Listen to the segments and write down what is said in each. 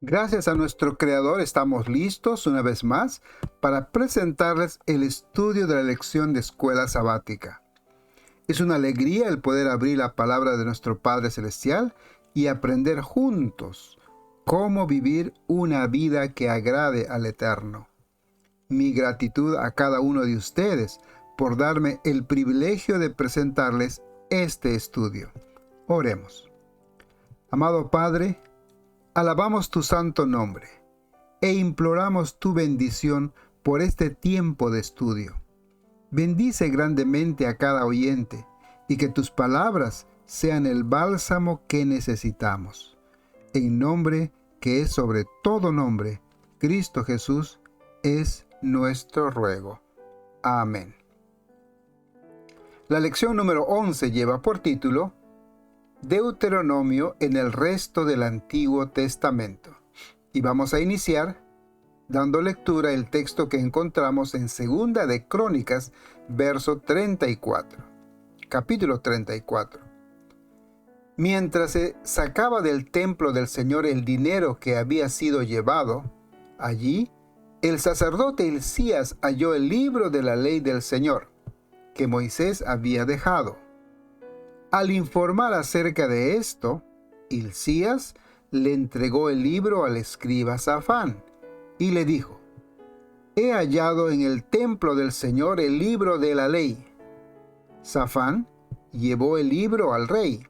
Gracias a nuestro Creador estamos listos una vez más para presentarles el estudio de la lección de escuela sabática. Es una alegría el poder abrir la palabra de nuestro Padre Celestial y aprender juntos cómo vivir una vida que agrade al Eterno. Mi gratitud a cada uno de ustedes por darme el privilegio de presentarles este estudio. Oremos. Amado Padre, alabamos tu santo nombre e imploramos tu bendición por este tiempo de estudio. Bendice grandemente a cada oyente y que tus palabras sean el bálsamo que necesitamos. En nombre que es sobre todo nombre, Cristo Jesús es nuestro ruego. Amén. La lección número 11 lleva por título Deuteronomio en el resto del Antiguo Testamento. Y vamos a iniciar dando lectura al texto que encontramos en Segunda de Crónicas, verso 34. Capítulo 34. Mientras se sacaba del templo del Señor el dinero que había sido llevado, allí el sacerdote Hilcías halló el libro de la ley del Señor, que Moisés había dejado. Al informar acerca de esto, Hilcías le entregó el libro al escriba Safán y le dijo: «He hallado en el templo del Señor el libro de la ley». Safán llevó el libro al rey,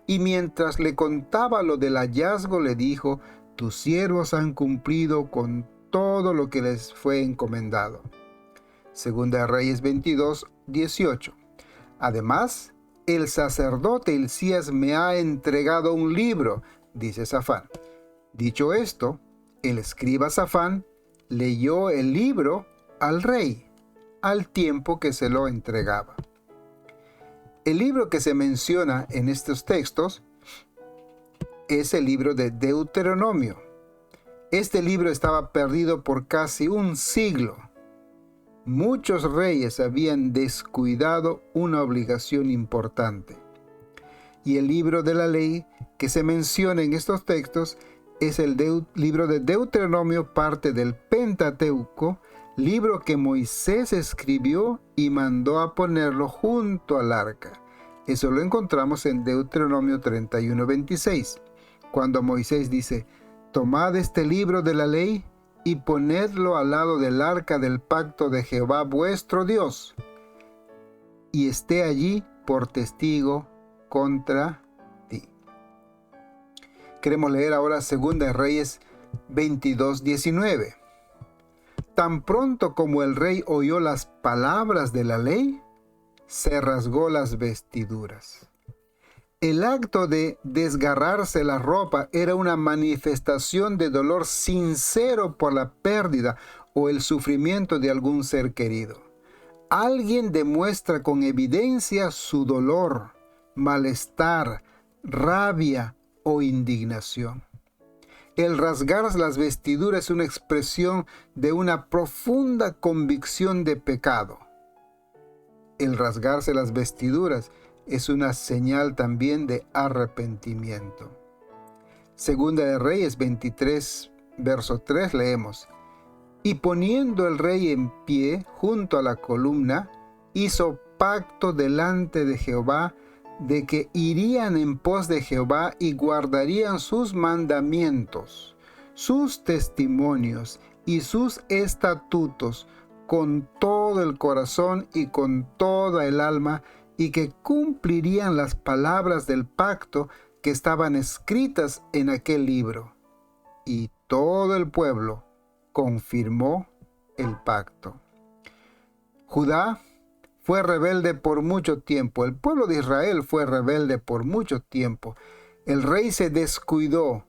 y mientras le contaba lo del hallazgo le dijo: «Tus siervos han cumplido con todo lo que les fue encomendado». Segunda de Reyes 22, 18. Además, el sacerdote Hilcías me ha entregado un libro, dice Safán. Dicho esto, el escriba Safán leyó el libro al rey, al tiempo que se lo entregaba. El libro que se menciona en estos textos es el libro de Deuteronomio. Este libro estaba perdido por casi un siglo. Muchos reyes habían descuidado una obligación importante. Y el libro de la ley que se menciona en estos textos es el libro de Deuteronomio, parte del Pentateuco, libro que Moisés escribió y mandó a ponerlo junto al arca. Eso lo encontramos en Deuteronomio 31:26, cuando Moisés dice: «Tomad este libro de la ley y ponedlo al lado del arca del pacto de Jehová vuestro Dios, y esté allí por testigo contra ti». Queremos leer ahora 2 de Reyes 22:19. Tan pronto como el rey oyó las palabras de la ley, se rasgó las vestiduras. El acto de desgarrarse la ropa era una manifestación de dolor sincero por la pérdida o el sufrimiento de algún ser querido. Alguien demuestra con evidencia su dolor, malestar, rabia o indignación. El rasgar las vestiduras es una expresión de una profunda convicción de pecado. El rasgarse las vestiduras es una señal también de arrepentimiento. Segunda de Reyes 23, verso 3 leemos: «Y poniendo el rey en pie junto a la columna, hizo pacto delante de Jehová de que irían en pos de Jehová y guardarían sus mandamientos, sus testimonios y sus estatutos con todo el corazón y con toda el alma, y que cumplirían las palabras del pacto que estaban escritas en aquel libro». Y todo el pueblo confirmó el pacto. Judá fue rebelde por mucho tiempo. El pueblo de Israel fue rebelde por mucho tiempo. El rey se descuidó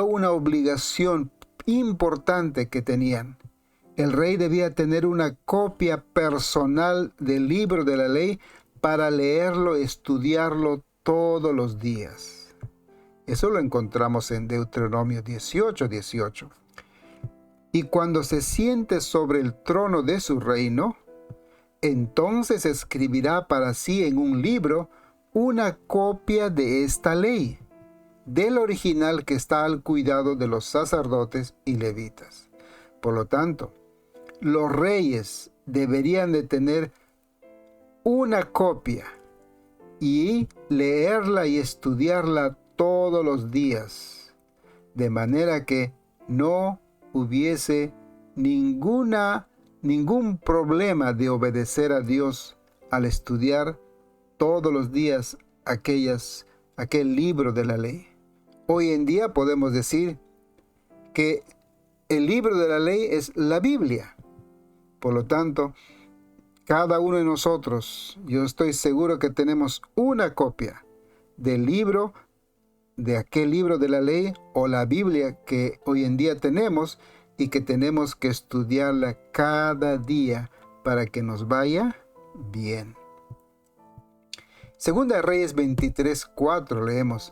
una obligación importante que tenían. El rey debía tener una copia personal del libro de la ley para leerlo, estudiarlo todos los días. Eso lo encontramos en Deuteronomio 18:18. «Y cuando se siente sobre el trono de su reino, entonces escribirá para sí en un libro una copia de esta ley, del original que está al cuidado de los sacerdotes y levitas. Por lo tanto, los reyes deberían de tener una copia y leerla y estudiarla todos los días, de manera que no hubiese ningún problema de obedecer a Dios al estudiar todos los días aquel libro de la ley. Hoy en día podemos decir que el libro de la ley es la Biblia. Por lo tanto, cada uno de nosotros, yo estoy seguro que tenemos una copia del libro, de aquel libro de la ley o la Biblia que hoy en día tenemos y que tenemos que estudiarla cada día para que nos vaya bien. Segunda de Reyes 23:4 leemos: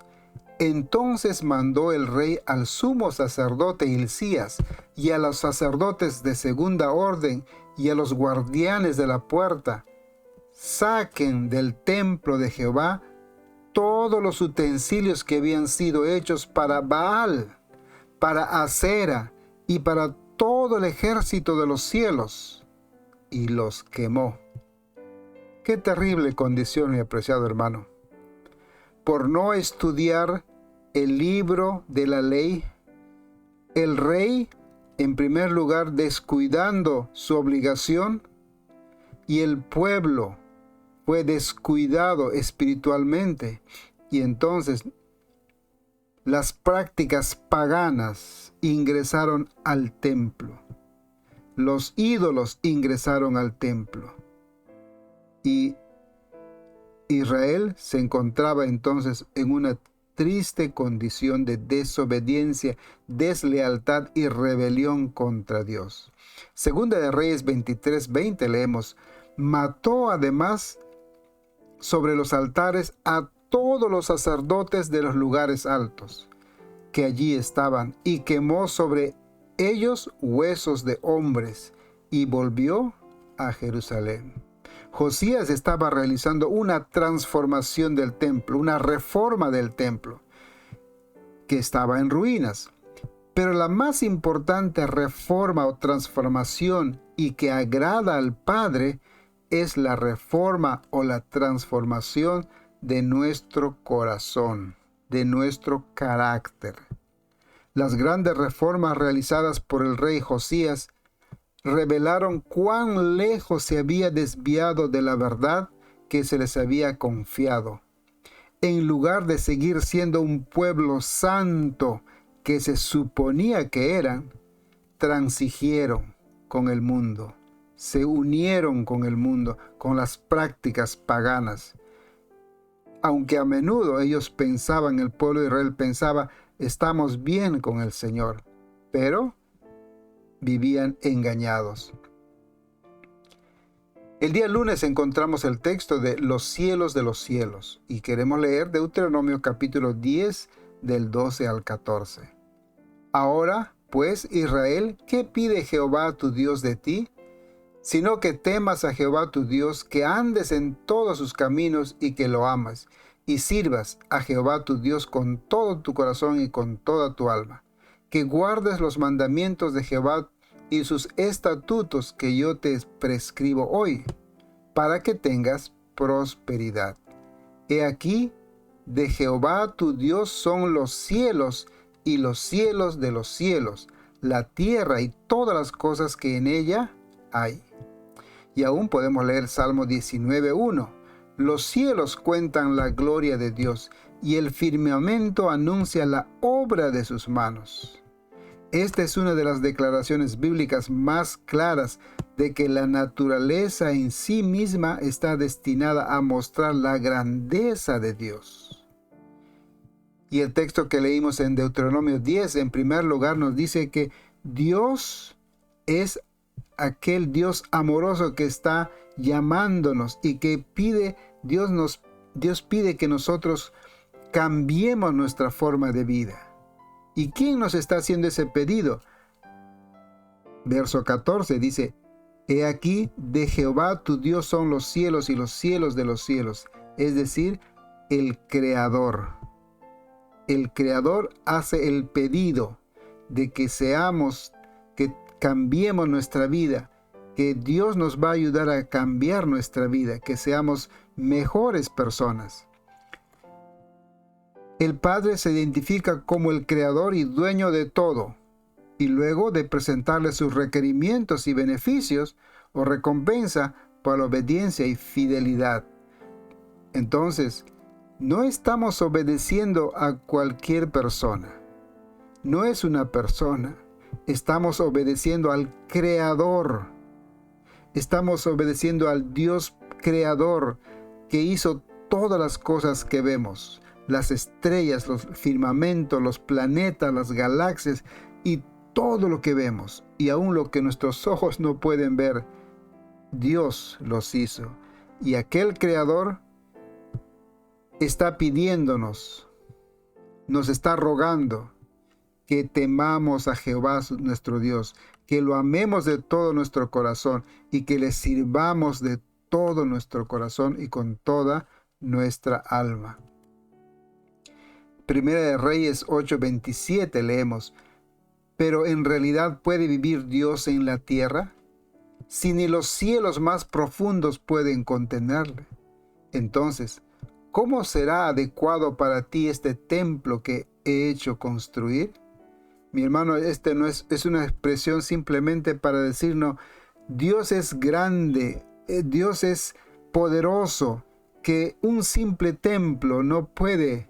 Entonces mandó el rey al sumo sacerdote Hilcías y a los sacerdotes de segunda orden y a los guardianes de la puerta: saquen del templo de Jehová todos los utensilios que habían sido hechos para Baal, para Acera y para todo el ejército de los cielos, y los quemó. Qué terrible condición, mi apreciado hermano. Por no estudiar el libro de la ley, el rey, en primer lugar, descuidando su obligación, y el pueblo fue descuidado espiritualmente, y entonces las prácticas paganas ingresaron al templo. Los ídolos ingresaron al templo. Y Israel se encontraba entonces en una triste condición de desobediencia, deslealtad y rebelión contra Dios. Segunda de Reyes 23:20 leemos: mató además sobre los altares a todos los sacerdotes de los lugares altos que allí estaban, y quemó sobre ellos huesos de hombres, y volvió a Jerusalén. Josías estaba realizando una transformación del templo, una reforma del templo, que estaba en ruinas. Pero la más importante reforma o transformación y que agrada al Padre es la reforma o la transformación de nuestro corazón, de nuestro carácter. Las grandes reformas realizadas por el rey Josías revelaron cuán lejos se había desviado de la verdad que se les había confiado. En lugar de seguir siendo un pueblo santo que se suponía que eran, transigieron con el mundo, se unieron con el mundo, con las prácticas paganas. Aunque a menudo ellos pensaban, el pueblo de Israel pensaba, estamos bien con el Señor, pero vivían engañados. El día lunes encontramos el texto de los cielos y queremos leer Deuteronomio capítulo 10 del 12 al 14. Ahora, pues, Israel, ¿qué pide Jehová tu Dios de ti? Sino que temas a Jehová tu Dios, que andes en todos sus caminos y que lo amas, y sirvas a Jehová tu Dios con todo tu corazón y con toda tu alma, que guardes los mandamientos de Jehová y sus estatutos que yo te prescribo hoy, para que tengas prosperidad. He aquí, de Jehová tu Dios son los cielos y los cielos de los cielos, la tierra y todas las cosas que en ella hay. Y aún podemos leer Salmo 19:1. Los cielos cuentan la gloria de Dios, y el firmamento anuncia la obra de sus manos. Esta es una de las declaraciones bíblicas más claras de que la naturaleza en sí misma está destinada a mostrar la grandeza de Dios. Y el texto que leímos en Deuteronomio 10, en primer lugar, nos dice que Dios es aquel Dios amoroso que está llamándonos y que Dios pide que nosotros cambiemos nuestra forma de vida. ¿Y quién nos está haciendo ese pedido? Verso 14 dice: He aquí, de Jehová tu Dios son los cielos y los cielos de los cielos, es decir, el Creador. el Creador hace el pedido de que cambiemos nuestra vida, que Dios nos va a ayudar a cambiar nuestra vida, que seamos mejores personas. El Padre se identifica como el Creador y dueño de todo, y luego de presentarle sus requerimientos y beneficios o recompensa por la obediencia y fidelidad. Entonces, no estamos obedeciendo a cualquier persona. No es una persona. Estamos obedeciendo al Creador. Estamos obedeciendo al Dios Creador que hizo todas las cosas que vemos. Las estrellas, los firmamentos, los planetas, las galaxias y todo lo que vemos. Y aún lo que nuestros ojos no pueden ver, Dios los hizo. Y aquel Creador está pidiéndonos, nos está rogando que temamos a Jehová nuestro Dios, que lo amemos de todo nuestro corazón y que le sirvamos de todo nuestro corazón y con toda nuestra alma. Primera de Reyes 8:27 leemos: ¿pero en realidad puede vivir Dios en la tierra? Si ni los cielos más profundos pueden contenerle. Entonces, ¿cómo será adecuado para ti este templo que he hecho construir? Mi hermano, no es una expresión simplemente para decirnos, Dios es grande, Dios es poderoso, que un simple templo no puede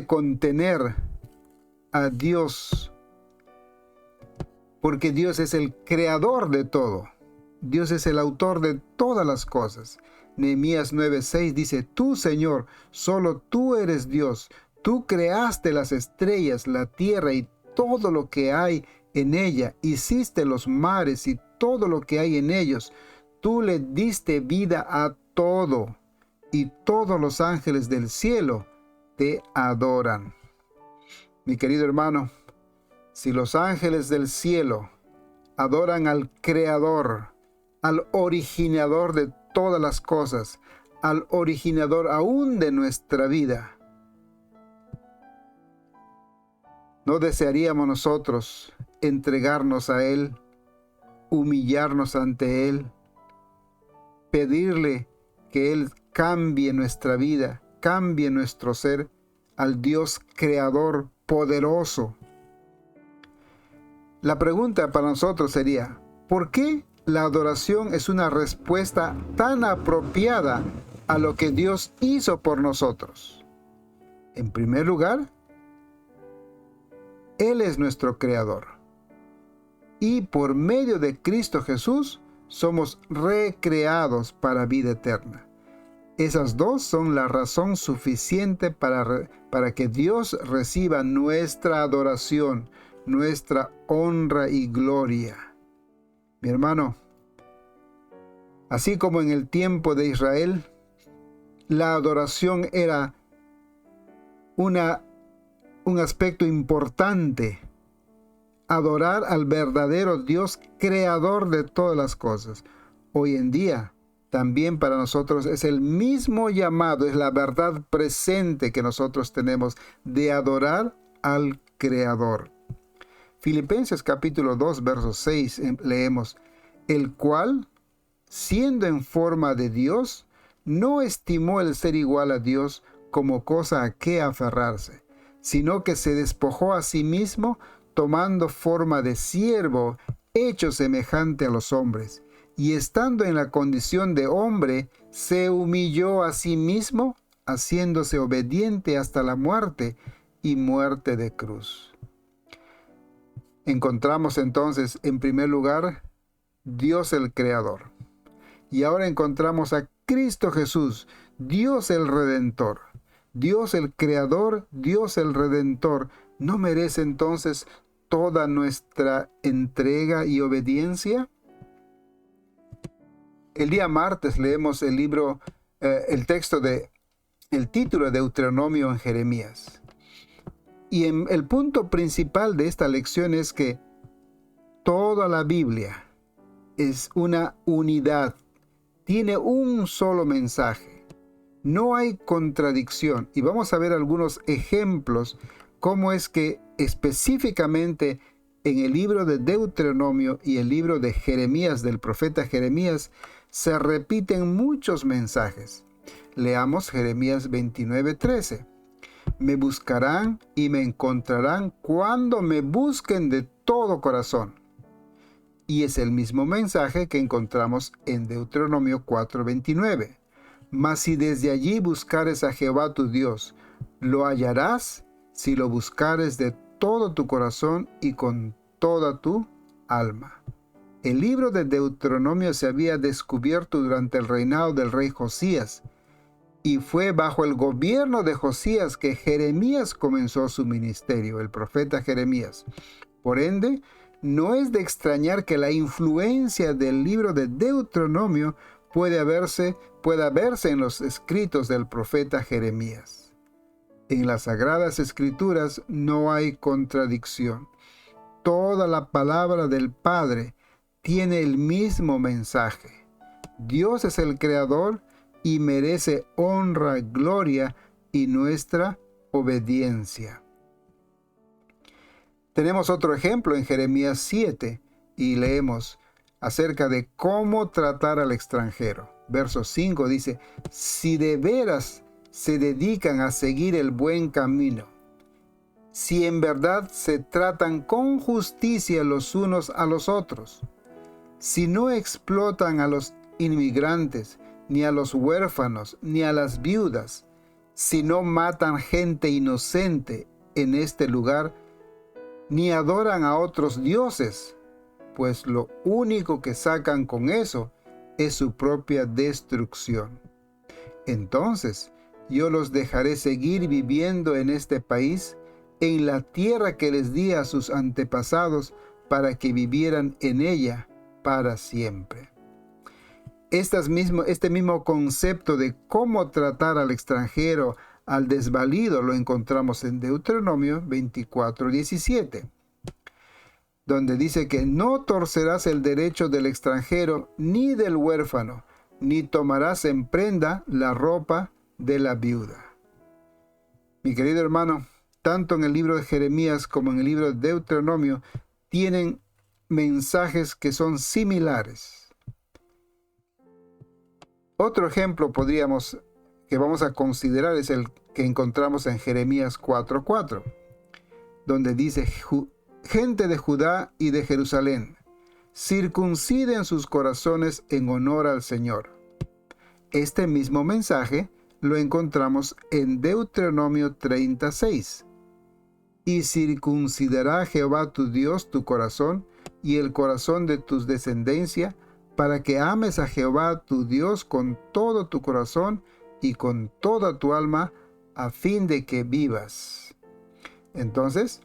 contener a Dios, porque Dios es el creador de todo. Dios es el autor de todas las cosas. Nehemías 9:6 dice: Tú, Señor, solo tú eres Dios. Tú creaste las estrellas, la tierra y todo lo que hay en ella. Hiciste los mares y todo lo que hay en ellos. Tú le diste vida a todo, y todos los ángeles del cielo te adoran. Mi querido hermano, si los ángeles del cielo adoran al Creador, al originador de todas las cosas, al originador aún de nuestra vida, ¿no desearíamos nosotros entregarnos a Él, humillarnos ante Él, pedirle que Él cambie nuestra vida, cambie nuestro ser al Dios creador poderoso? La pregunta para nosotros sería: ¿por qué la adoración es una respuesta tan apropiada a lo que Dios hizo por nosotros? En primer lugar, Él es nuestro creador. Y por medio de Cristo Jesús somos recreados para vida eterna. Esas dos son la razón suficiente para que Dios reciba nuestra adoración, nuestra honra y gloria. Mi hermano, así como en el tiempo de Israel, la adoración era un aspecto importante. Adorar al verdadero Dios creador de todas las cosas. Hoy en día, también para nosotros es el mismo llamado, es la verdad presente que nosotros tenemos de adorar al Creador. Filipenses capítulo 2, verso 6 leemos: el cual, siendo en forma de Dios, no estimó el ser igual a Dios como cosa a que aferrarse, sino que se despojó a sí mismo, tomando forma de siervo, hecho semejante a los hombres, y estando en la condición de hombre, se humilló a sí mismo, haciéndose obediente hasta la muerte y muerte de cruz. Encontramos entonces, en primer lugar, Dios el Creador. Y ahora encontramos a Cristo Jesús, Dios el Redentor. Dios el Creador, Dios el Redentor, ¿no merece entonces toda nuestra entrega y obediencia? El día martes leemos el título de Deuteronomio en Jeremías. Y el punto principal de esta lección es que toda la Biblia es una unidad, tiene un solo mensaje. No hay contradicción. Y vamos a ver algunos ejemplos, cómo es que específicamente en el libro de Deuteronomio y el libro de Jeremías, del profeta Jeremías, se repiten muchos mensajes. Leamos Jeremías 29:13. Me buscarán y me encontrarán cuando me busquen de todo corazón. Y es el mismo mensaje que encontramos en Deuteronomio 4:29. Mas si desde allí buscares a Jehová tu Dios, lo hallarás si lo buscares de todo tu corazón y con toda tu alma. El libro de Deuteronomio se había descubierto durante el reinado del rey Josías, y fue bajo el gobierno de Josías que Jeremías comenzó su ministerio, el profeta Jeremías. Por ende, no es de extrañar que la influencia del libro de Deuteronomio pueda verse en los escritos del profeta Jeremías. En las Sagradas Escrituras no hay contradicción. Toda la palabra del Padre tiene el mismo mensaje. Dios es el Creador y merece honra, gloria y nuestra obediencia. Tenemos otro ejemplo en Jeremías 7 y leemos acerca de cómo tratar al extranjero. Verso 5 dice: si de veras se dedican a seguir el buen camino, si en verdad se tratan con justicia los unos a los otros, si no explotan a los inmigrantes, ni a los huérfanos, ni a las viudas, si no matan gente inocente en este lugar, ni adoran a otros dioses, pues lo único que sacan con eso es su propia destrucción. Entonces yo los dejaré seguir viviendo en este país, en la tierra que les di a sus antepasados, para que vivieran en ella para siempre. Este mismo concepto de cómo tratar al extranjero, al desvalido, lo encontramos en Deuteronomio 24:17, donde dice que no torcerás el derecho del extranjero ni del huérfano, ni tomarás en prenda la ropa de la viuda. Mi querido hermano, tanto en el libro de Jeremías como en el libro de Deuteronomio tienen mensajes que son similares. Otro ejemplo que vamos a considerar es el que encontramos en Jeremías 4:4, donde dice: gente de Judá y de Jerusalén, circunciden sus corazones en honor al Señor. Este mismo mensaje lo encontramos en Deuteronomio 36. Y circuncidará Jehová tu Dios tu corazón y el corazón de tus descendencia, para que ames a Jehová tu Dios con todo tu corazón y con toda tu alma, a fin de que vivas. Entonces,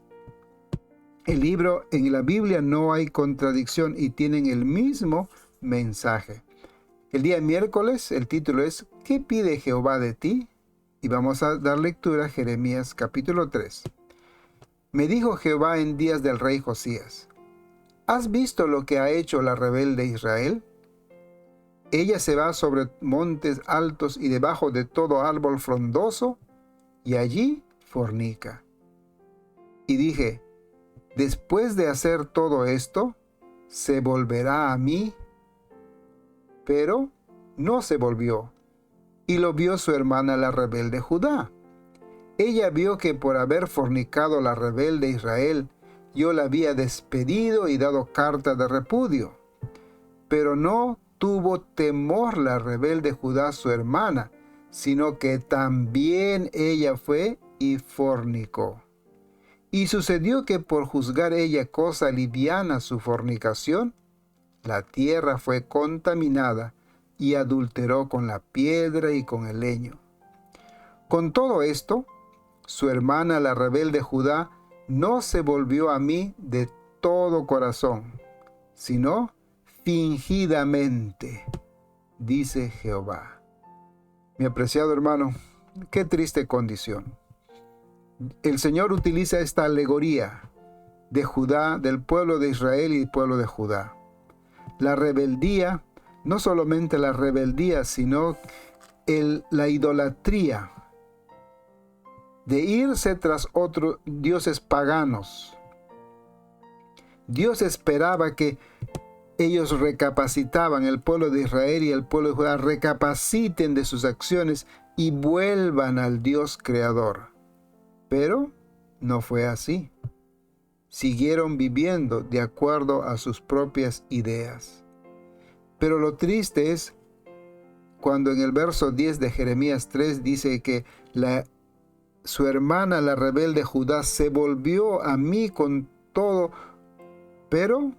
en la Biblia no hay contradicción y tienen el mismo mensaje. El día miércoles el título es ¿Qué pide Jehová de ti? Y vamos a dar lectura a Jeremías capítulo 3. Me dijo Jehová en días del rey Josías: ¿has visto lo que ha hecho la rebelde Israel? Ella se va sobre montes altos y debajo de todo árbol frondoso, y allí fornica. Y dije: después de hacer todo esto, ¿se volverá a mí? Pero no se volvió, y lo vio su hermana la rebelde Judá. Ella vio que por haber fornicado la rebelde Israel, yo la había despedido y dado carta de repudio. Pero no tuvo temor la rebelde Judá su hermana, sino que también ella fue y fornicó. Y sucedió que por juzgar ella cosa liviana su fornicación, la tierra fue contaminada y adulteró con la piedra y con el leño. Con todo esto, su hermana la rebelde Judá no se volvió a mí de todo corazón, sino fingidamente, dice Jehová. Mi apreciado hermano, qué triste condición. El Señor utiliza esta alegoría de Judá, del pueblo de Israel y del pueblo de Judá. La rebeldía, no solamente la rebeldía, sino la idolatría, de irse tras otros dioses paganos. Dios esperaba que ellos recapacitaban, el pueblo de Israel y el pueblo de Judá recapaciten de sus acciones y vuelvan al Dios creador. Pero no fue así. Siguieron viviendo de acuerdo a sus propias ideas. Pero lo triste es cuando en el verso 10 de Jeremías 3 dice que su hermana, la rebelde Judá, se volvió a mí con todo, pero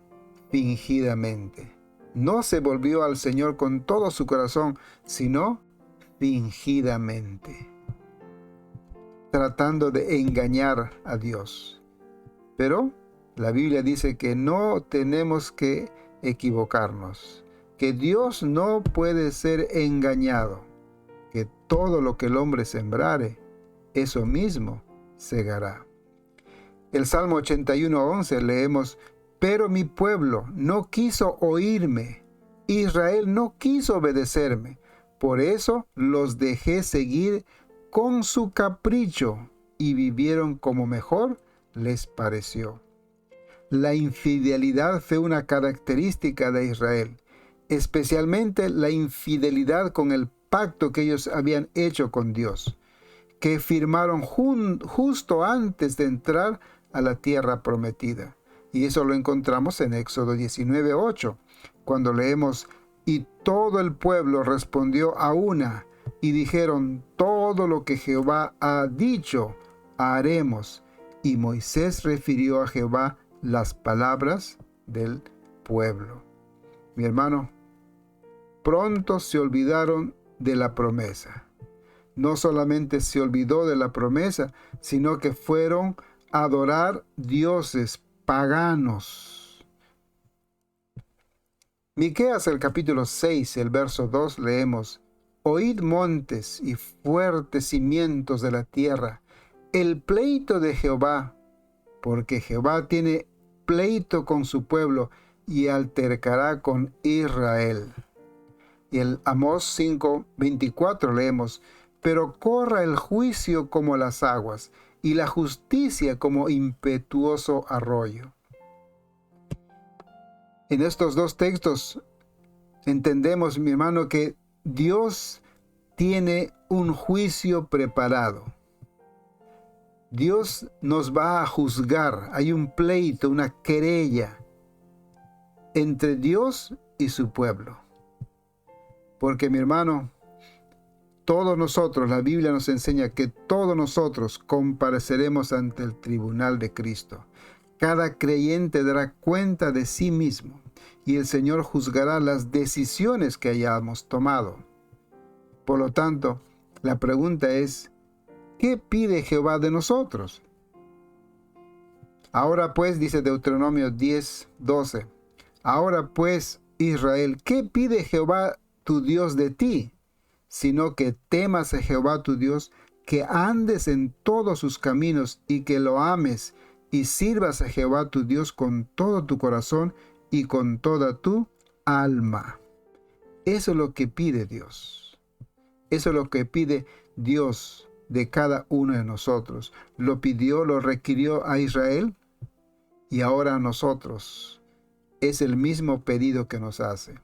fingidamente. No se volvió al Señor con todo su corazón, sino fingidamente, tratando de engañar a Dios. Pero la Biblia dice que no tenemos que equivocarnos, que Dios no puede ser engañado, que todo lo que el hombre sembrare, eso mismo segará. El Salmo 81:11 leemos: pero mi pueblo no quiso oírme, Israel no quiso obedecerme, por eso los dejé seguir con su capricho y vivieron como mejor les pareció. La infidelidad fue una característica de Israel, especialmente la infidelidad con el pacto que ellos habían hecho con Dios, que firmaron justo antes de entrar a la tierra prometida. Y eso lo encontramos en Éxodo 19:8, cuando leemos: y todo el pueblo respondió a una, y dijeron: todo lo que Jehová ha dicho, haremos. Y Moisés refirió a Jehová las palabras del pueblo. Mi hermano, pronto se olvidaron de la promesa. No solamente se olvidó de la promesa, sino que fueron a adorar dioses paganos. Miqueas, el capítulo 6, el verso 2, leemos: oíd montes y fuertes cimientos de la tierra, el pleito de Jehová, porque Jehová tiene pleito con su pueblo y altercará con Israel. Y el Amós 5:24 leemos: pero corra el juicio como las aguas, y la justicia como impetuoso arroyo. En estos dos textos entendemos, mi hermano, que Dios tiene un juicio preparado. Dios nos va a juzgar. Hay un pleito, una querella entre Dios y su pueblo. Porque, mi hermano, todos nosotros, la Biblia nos enseña que todos nosotros compareceremos ante el tribunal de Cristo. Cada creyente dará cuenta de sí mismo y el Señor juzgará las decisiones que hayamos tomado. Por lo tanto, la pregunta es: ¿qué pide Jehová de nosotros? Ahora pues, dice Deuteronomio 10:12, ahora pues, Israel, ¿qué pide Jehová tu Dios de ti? Sino que temas a Jehová tu Dios, que andes en todos sus caminos y que lo ames y sirvas a Jehová tu Dios con todo tu corazón y con toda tu alma. Eso es lo que pide Dios. Eso es lo que pide Dios de cada uno de nosotros. Lo pidió, lo requirió a Israel y ahora a nosotros. Es el mismo pedido que nos hace.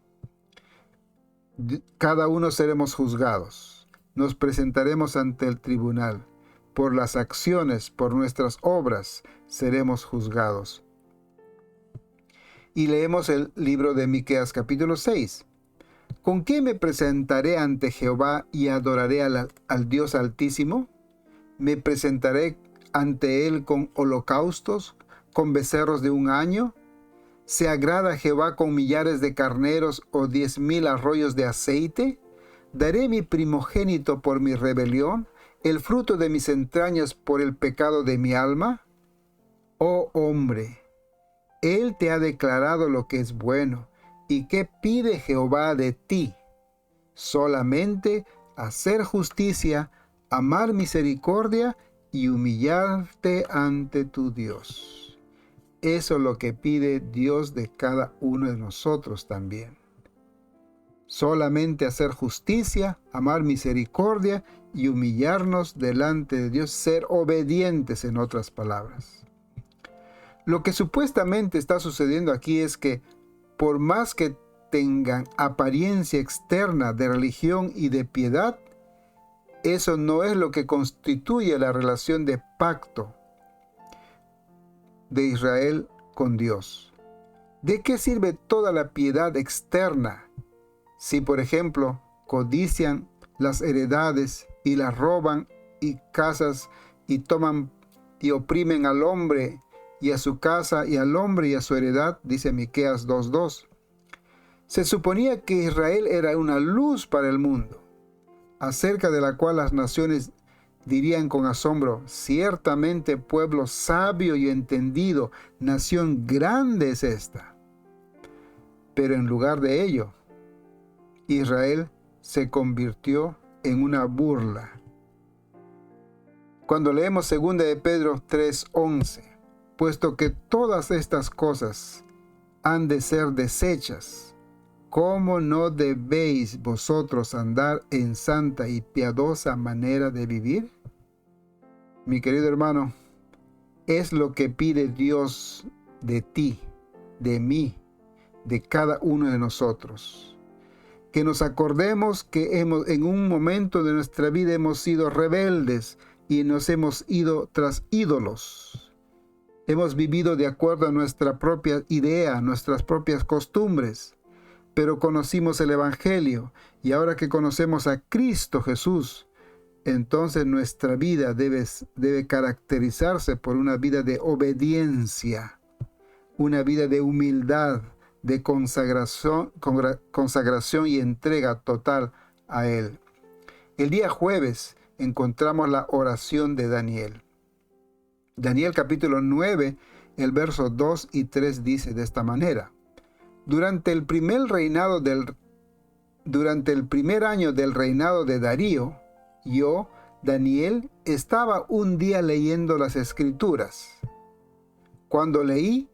Cada uno seremos juzgados. Nos presentaremos ante el tribunal. Por las acciones, por nuestras obras, seremos juzgados. Y leemos el libro de Miqueas capítulo 6. ¿Con qué me presentaré ante Jehová y adoraré al Dios Altísimo? ¿Me presentaré ante él con holocaustos, con becerros de un año? ¿Se agrada Jehová con millares de carneros o 10,000 arroyos de aceite? ¿Daré mi primogénito por mi rebelión, el fruto de mis entrañas por el pecado de mi alma? Oh hombre, él te ha declarado lo que es bueno. ¿Y qué pide Jehová de ti? Solamente hacer justicia, amar misericordia y humillarte ante tu Dios. Eso es lo que pide Dios de cada uno de nosotros también. solamente hacer justicia, amar misericordia y humillarnos delante de Dios, ser obedientes, en otras palabras. Lo que supuestamente está sucediendo aquí es que por más que tengan apariencia externa de religión y de piedad, eso no es lo que constituye la relación de pacto de Israel con Dios. ¿De qué sirve toda la piedad externa si, por ejemplo, codician las heredades y las roban y casas y toman y oprimen al hombre y a su casa y al hombre y a su heredad? Dice Miqueas 2:2. Se suponía que Israel era una luz para el mundo, acerca de la cual las naciones dirían con asombro: ciertamente pueblo sabio y entendido, nación grande es esta. Pero en lugar de ello, Israel se convirtió en una burla. Cuando leemos 2 de Pedro 3:11, puesto que todas estas cosas han de ser deshechas, ¿cómo no debéis vosotros andar en santa y piadosa manera de vivir? Mi querido hermano, es lo que pide Dios de ti, de mí, de cada uno de nosotros. Que nos acordemos que en un momento de nuestra vida hemos sido rebeldes y nos hemos ido tras ídolos. Hemos vivido de acuerdo a nuestra propia idea, nuestras propias costumbres. Pero conocimos el Evangelio, y ahora que conocemos a Cristo Jesús, entonces nuestra vida debe caracterizarse por una vida de obediencia, una vida de humildad, de consagración y entrega total a Él. El día jueves encontramos la oración de Daniel. Daniel capítulo 9, el verso 2 y 3 dice de esta manera: Durante el primer año del reinado de Darío, yo, Daniel, estaba un día leyendo las Escrituras. Cuando leí,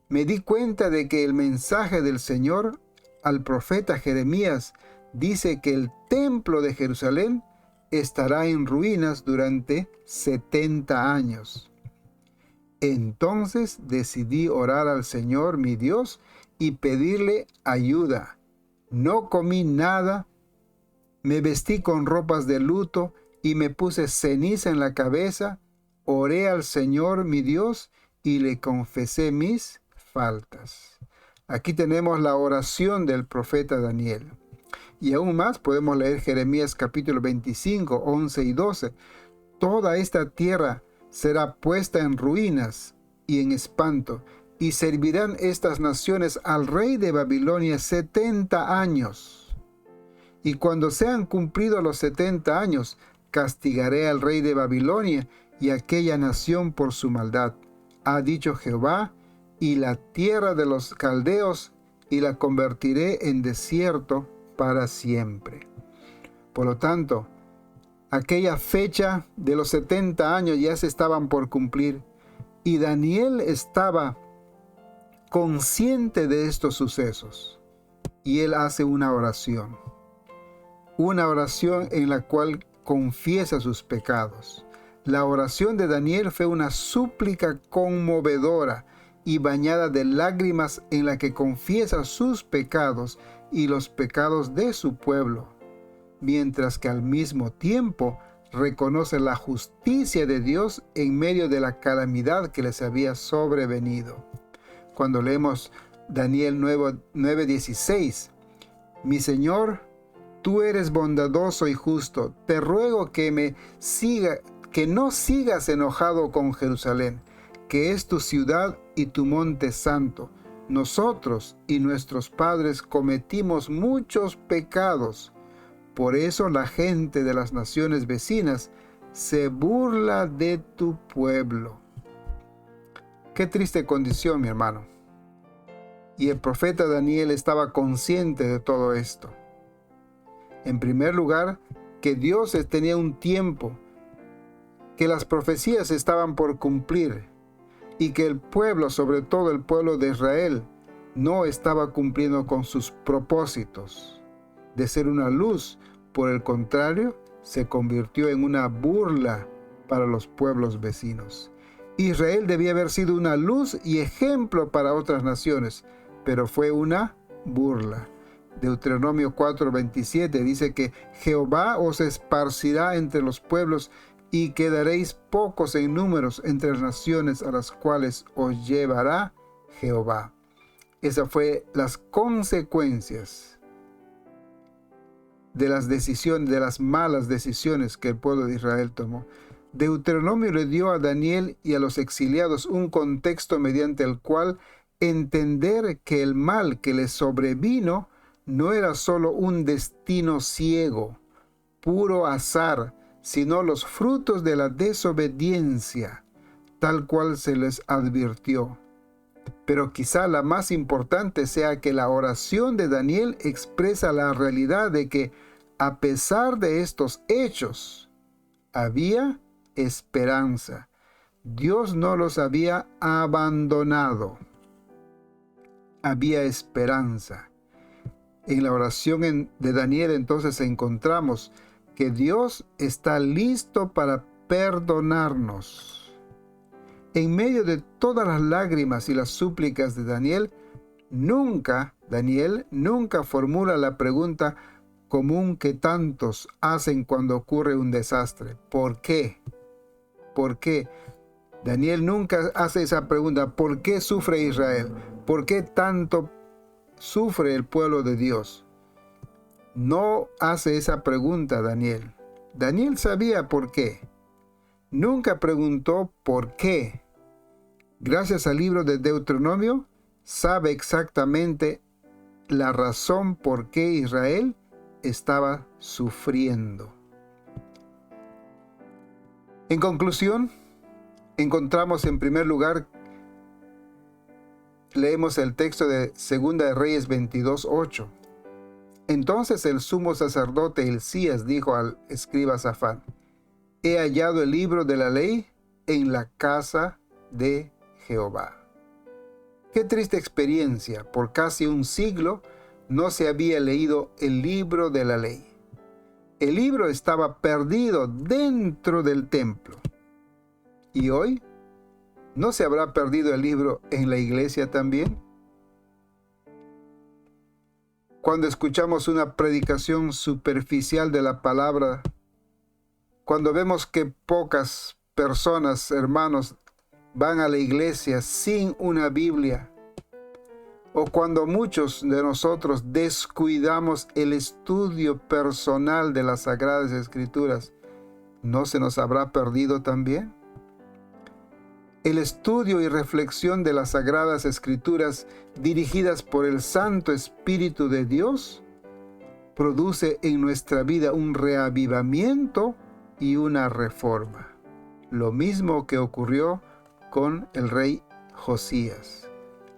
me di cuenta de que el mensaje del Señor al profeta Jeremías dice que el templo de Jerusalén estará en ruinas durante 70 años. Entonces decidí orar al Señor mi Dios y pedirle ayuda. No comí nada, me vestí con ropas de luto y me puse ceniza en la cabeza. Oré al Señor mi Dios y le confesé mis faltas. Aquí tenemos la oración del profeta Daniel. Y aún más podemos leer Jeremías capítulo 25, 11 y 12. Toda esta tierra será puesta en ruinas y en espanto, y servirán estas naciones al rey de Babilonia 70 años. Y cuando sean cumplidos los 70 años, castigaré al rey de Babilonia y aquella nación por su maldad, ha dicho Jehová, y la tierra de los caldeos, y la convertiré en desierto para siempre. Por lo tanto, aquella fecha de los 70 años ya se estaban por cumplir, y Daniel estaba consciente de estos sucesos, y él hace una oración en la cual confiesa sus pecados. La oración de Daniel fue una súplica conmovedora y bañada de lágrimas en la que confiesa sus pecados y los pecados de su pueblo, mientras que al mismo tiempo reconoce la justicia de Dios en medio de la calamidad que les había sobrevenido. Cuando leemos Daniel 9:16, mi Señor, tú eres bondadoso y justo, te ruego que no sigas enojado con Jerusalén, que es tu ciudad y tu monte santo. Nosotros y nuestros padres cometimos muchos pecados. Por eso la gente de las naciones vecinas se burla de tu pueblo. Qué triste condición, mi hermano. Y el profeta Daniel estaba consciente de todo esto. En primer lugar, que Dios tenía un tiempo, que las profecías estaban por cumplir y que el pueblo, sobre todo el pueblo de Israel, no estaba cumpliendo con sus propósitos. de ser una luz. Por el contrario, se convirtió en una burla para los pueblos vecinos. Israel debía haber sido una luz y ejemplo para otras naciones, pero fue una burla. Deuteronomio 4:27 dice que Jehová os esparcirá entre los pueblos y quedaréis pocos en números entre las naciones a las cuales os llevará Jehová. Esas fueron las consecuencias de las malas decisiones que el pueblo de Israel tomó. Deuteronomio le dio a Daniel y a los exiliados un contexto mediante el cual entender que el mal que les sobrevino no era solo un destino ciego, puro azar, sino los frutos de la desobediencia, tal cual se les advirtió. Pero quizá la más importante sea que la oración de Daniel expresa la realidad de que, a pesar de estos hechos, había esperanza. Dios no los había abandonado. Había esperanza. En la oración de Daniel entonces encontramos que Dios está listo para perdonarnos. En medio de todas las lágrimas y las súplicas de Daniel nunca formula la pregunta común que tantos hacen cuando ocurre un desastre. ¿Por qué? ¿Por qué? Daniel nunca hace esa pregunta. ¿Por qué sufre Israel? ¿Por qué tanto sufre el pueblo de Dios? No hace esa pregunta Daniel. Daniel sabía por qué. Nunca preguntó por qué. Gracias al libro de Deuteronomio, sabe exactamente la razón por qué Israel estaba sufriendo. En conclusión, encontramos en primer lugar, leemos el texto de 2 de Reyes 22:8. Entonces el sumo sacerdote Hilcías dijo al escriba Safán: he hallado el libro de la ley en la casa de Jehová. Qué triste experiencia. Por casi un siglo no se había leído el libro de la ley. El libro estaba perdido dentro del templo. ¿Y hoy? ¿No se habrá perdido el libro en la iglesia también? Cuando escuchamos una predicación superficial de la palabra, cuando vemos que pocas personas, hermanos, van a la iglesia sin una Biblia, o cuando muchos de nosotros descuidamos el estudio personal de las Sagradas Escrituras, ¿no se nos habrá perdido también? El estudio y reflexión de las Sagradas Escrituras dirigidas por el Santo Espíritu de Dios produce en nuestra vida un reavivamiento y una reforma. Lo mismo que ocurrió con el rey Josías.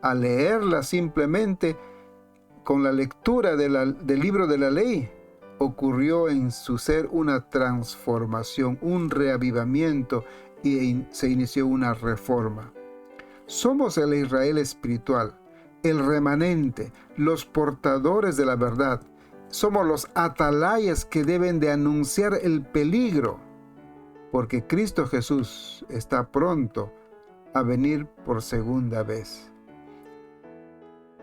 Al leerla simplemente con la lectura del libro de la ley, ocurrió en su ser una transformación, un reavivamiento, y se inició una reforma. Somos el Israel espiritual, el remanente, los portadores de la verdad. Somos los atalayas que deben de anunciar el peligro, porque Cristo Jesús está pronto a venir por segunda vez.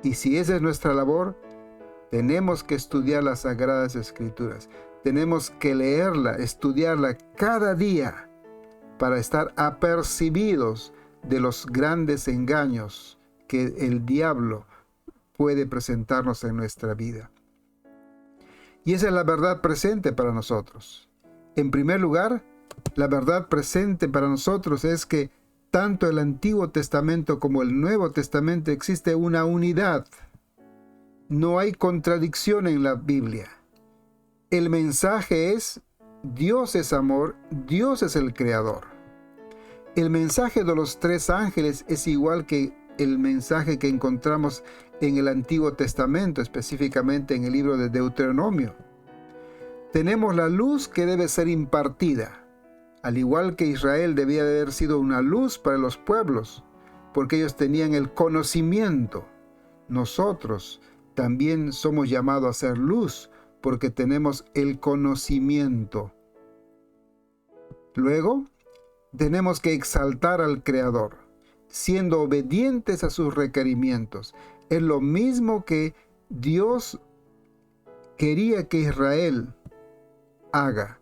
Y si esa es nuestra labor, tenemos que estudiar las Sagradas Escrituras. Tenemos que leerla, estudiarla cada día para estar apercibidos de los grandes engaños que el diablo puede presentarnos en nuestra vida. Y esa es la verdad presente para nosotros. En primer lugar, la verdad presente para nosotros es que tanto el Antiguo Testamento como el Nuevo Testamento existe una unidad. No hay contradicción en la Biblia. El mensaje es: Dios es amor, Dios es el Creador. El mensaje de los tres ángeles es igual que el mensaje que encontramos en el Antiguo Testamento, específicamente en el libro de Deuteronomio. Tenemos la luz que debe ser impartida. Al igual que Israel debía de haber sido una luz para los pueblos, porque ellos tenían el conocimiento. Nosotros también somos llamados a ser luz porque tenemos el conocimiento. Luego, tenemos que exaltar al Creador, siendo obedientes a sus requerimientos. Es lo mismo que Dios quería que Israel haga.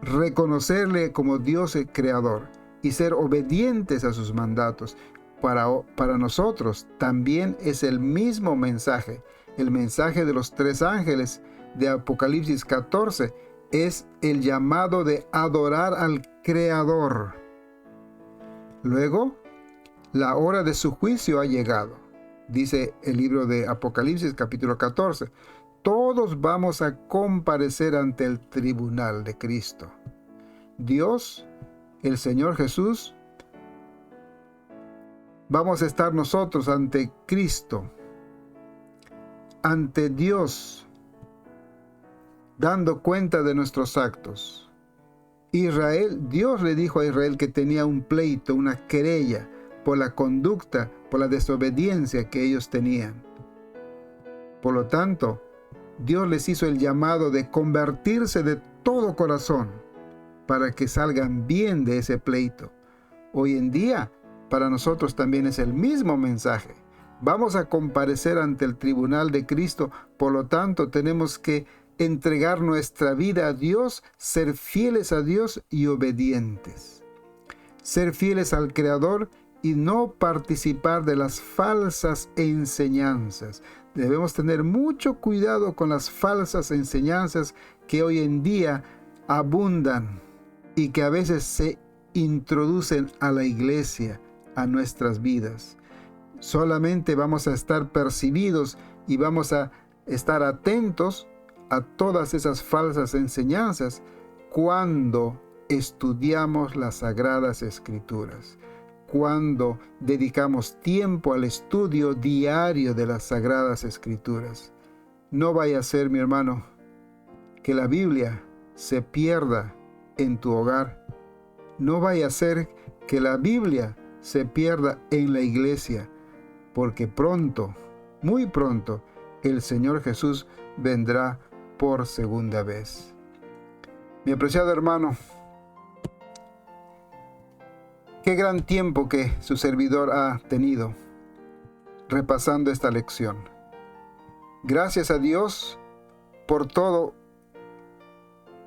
Reconocerle como Dios el Creador y ser obedientes a sus mandatos. Para nosotros también es el mismo mensaje. El mensaje de los 3 ángeles de Apocalipsis 14 es el llamado de adorar al Creador. Luego, la hora de su juicio ha llegado. Dice el libro de Apocalipsis capítulo 14. Todos vamos a comparecer ante el tribunal de Cristo. Dios, el Señor Jesús, vamos a estar nosotros ante Cristo, ante Dios, dando cuenta de nuestros actos. Dios le dijo a Israel que tenía un pleito, una querella, por la conducta, por la desobediencia que ellos tenían. Por lo tanto, Dios les hizo el llamado de convertirse de todo corazón para que salgan bien de ese pleito. Hoy en día, para nosotros también es el mismo mensaje. Vamos a comparecer ante el tribunal de Cristo, por lo tanto tenemos que entregar nuestra vida a Dios, ser fieles a Dios y obedientes. Ser fieles al Creador y no participar de las falsas enseñanzas. Debemos tener mucho cuidado con las falsas enseñanzas que hoy en día abundan y que a veces se introducen a la iglesia, a nuestras vidas. Solamente vamos a estar percibidos y vamos a estar atentos a todas esas falsas enseñanzas cuando estudiamos las Sagradas Escrituras, cuando dedicamos tiempo al estudio diario de las Sagradas Escrituras. No vaya a ser, mi hermano, que la Biblia se pierda en tu hogar. No vaya a ser que la Biblia se pierda en la iglesia, porque pronto, muy pronto, el Señor Jesús vendrá por segunda vez. Mi apreciado hermano, qué gran tiempo que su servidor ha tenido repasando esta lección. Gracias a Dios por todo,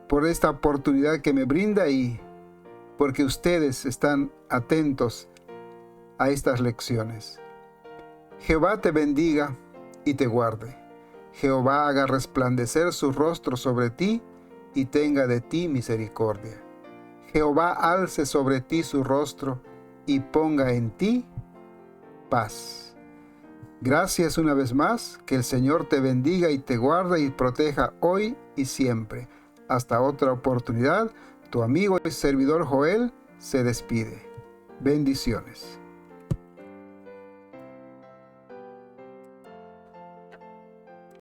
por esta oportunidad que me brinda y porque ustedes están atentos a estas lecciones. Jehová te bendiga y te guarde. Jehová haga resplandecer su rostro sobre ti y tenga de ti misericordia. Jehová alce sobre ti su rostro y ponga en ti paz. Gracias una vez más, que el Señor te bendiga y te guarde y proteja hoy y siempre. Hasta otra oportunidad, tu amigo y servidor Joel se despide. Bendiciones.